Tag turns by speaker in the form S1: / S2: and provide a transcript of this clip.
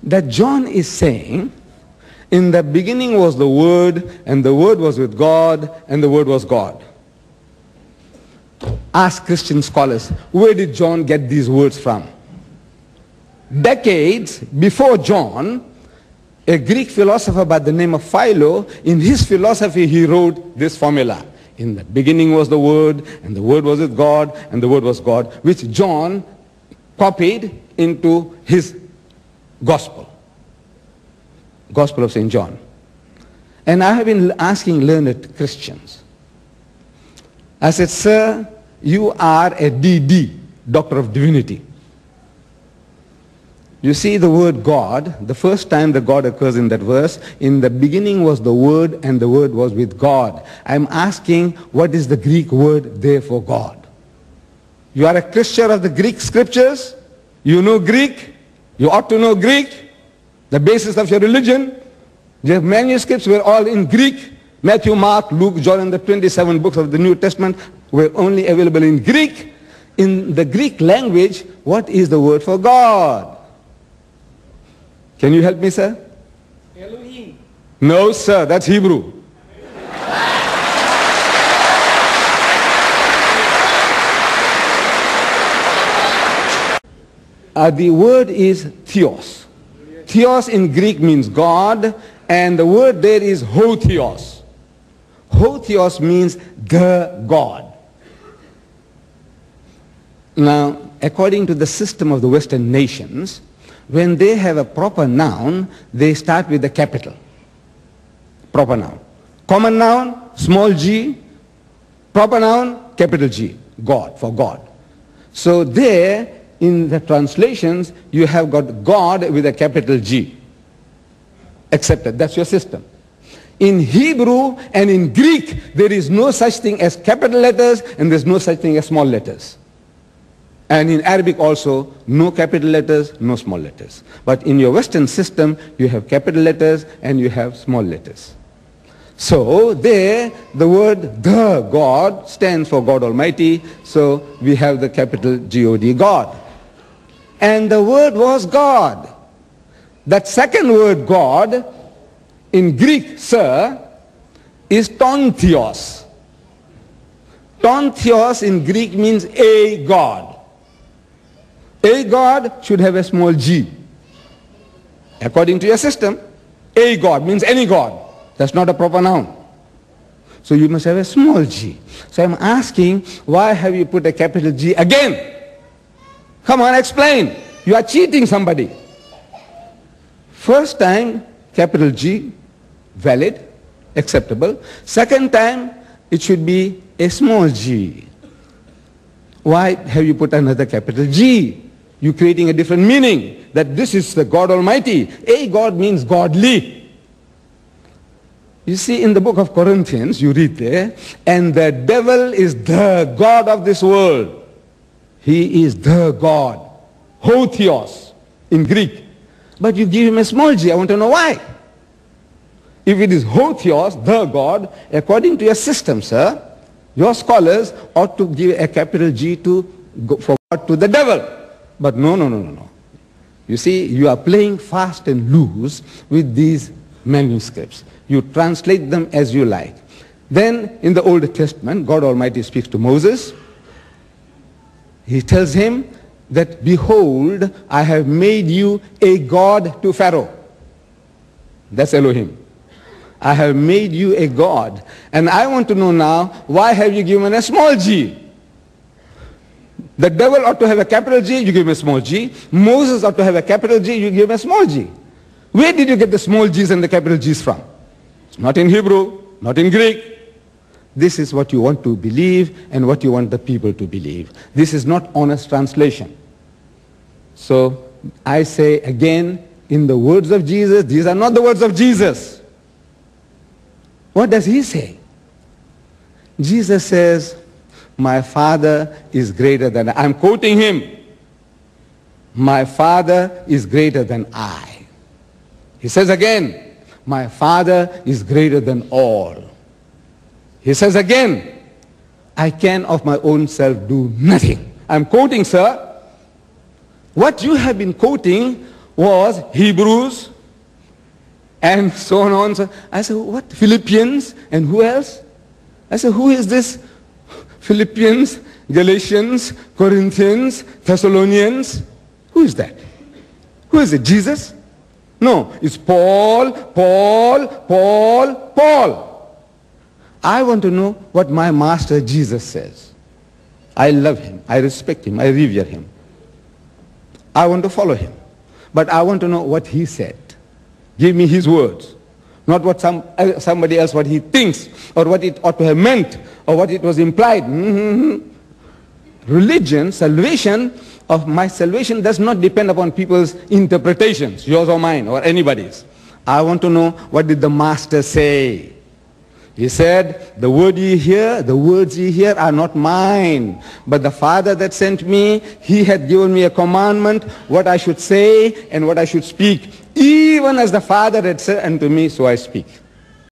S1: that John is saying, in the beginning was the Word, and the Word was with God, and the Word was God. Ask Christian scholars, where did John get these words from? Decades before John, a Greek philosopher by the name of Philo, in his philosophy he wrote this formula. In the beginning was the Word, and the Word was with God, and the Word was God, which John copied into his Gospel. Gospel of St. John. And I have been asking learned Christians. I said, sir, you are a DD, Doctor of Divinity. You see the word God, the first time the God occurs in that verse, in the beginning was the Word, and the Word was with God. I'm asking, what is the Greek word there for God? You are a Christian of the Greek scriptures. You know Greek. You ought to know Greek. The basis of your religion. The manuscripts were all in Greek. Matthew, Mark, Luke, John, and the 27 books of the New Testament were only available in Greek. In the Greek language, what is the word for God? Can you help me, sir?
S2: Elohim.
S1: No, sir, that's Hebrew. The word is theos. Theos in Greek means God, and the word there is hotheos. Hotheos means the God. Now, according to the system of the Western nations, when they have a proper noun, they start with a capital. Proper noun. Common noun, small g. Proper noun, capital G. God, for God. So there, in the translations, you have got God with a capital G. Accepted. That's your system. In Hebrew and in Greek, there is no such thing as capital letters, and there's no such thing as small letters. And in Arabic also, no capital letters, no small letters. But in your Western system, you have capital letters and you have small letters. So there, the word the God stands for God Almighty. So we have the capital G-O-D, God. And the word was God. That second word, God, in Greek, sir, is ton theos. Ton theos in Greek means a God. A God should have a small g. According to your system, a God means any God. That's not a proper noun. So you must have a small g. So I'm asking, why have you put a capital G again? Come on, explain. You are cheating somebody. First time, capital G, valid, acceptable. Second time, it should be a small g. Why have you put another capital G? You're creating a different meaning, that this is the God Almighty. A God means godly. You see, in the book of Corinthians, you read there, and the devil is the God of this world. He is the God. Hotheos in Greek. But you give him a small g. I want to know why. If it is Hotheos, the God, according to your system, sir, your scholars ought to give a capital G for God to the devil. But no. You see, you are playing fast and loose with these manuscripts. You translate them as you like. Then, in the Old Testament, God Almighty speaks to Moses. He tells him that, behold, I have made you a God to Pharaoh. That's Elohim. I have made you a God. And I want to know now, why have you given a small g? The devil ought to have a capital G, you give him a small g. Moses ought to have a capital G, you give him a small g. Where did you get the small g's and the capital G's from? It's not in Hebrew, not in Greek. This is what you want to believe and what you want the people to believe. This is not honest translation. So I say again, in the words of Jesus, these are not the words of Jesus. What does he say? Jesus says, my Father is greater than I. I'm quoting him. My Father is greater than I. He says again, my Father is greater than all. He says again, I can of my own self do nothing. I'm quoting, sir. What you have been quoting was Hebrews, and so on and so on. I said, what? Philippians? And who else? I said, who is this? Philippians, Galatians, Corinthians, Thessalonians? Who is that? Who is it? Jesus? No, it's Paul, Paul, Paul, Paul. I want to know what my master Jesus says. I love him, I respect him, I revere him. I want to follow him. But I want to know what he said. Give me his words. Not what somebody else, what he thinks, or what it ought to have meant, or what it was implied. Religion, salvation, of my salvation does not depend upon people's interpretations, yours or mine, or anybody's. I want to know, what did the Master say? He said, the word ye hear, the words ye hear are not mine, but the Father that sent me, he had given me a commandment, what I should say and what I should speak. Even as the Father had said unto me, so I speak.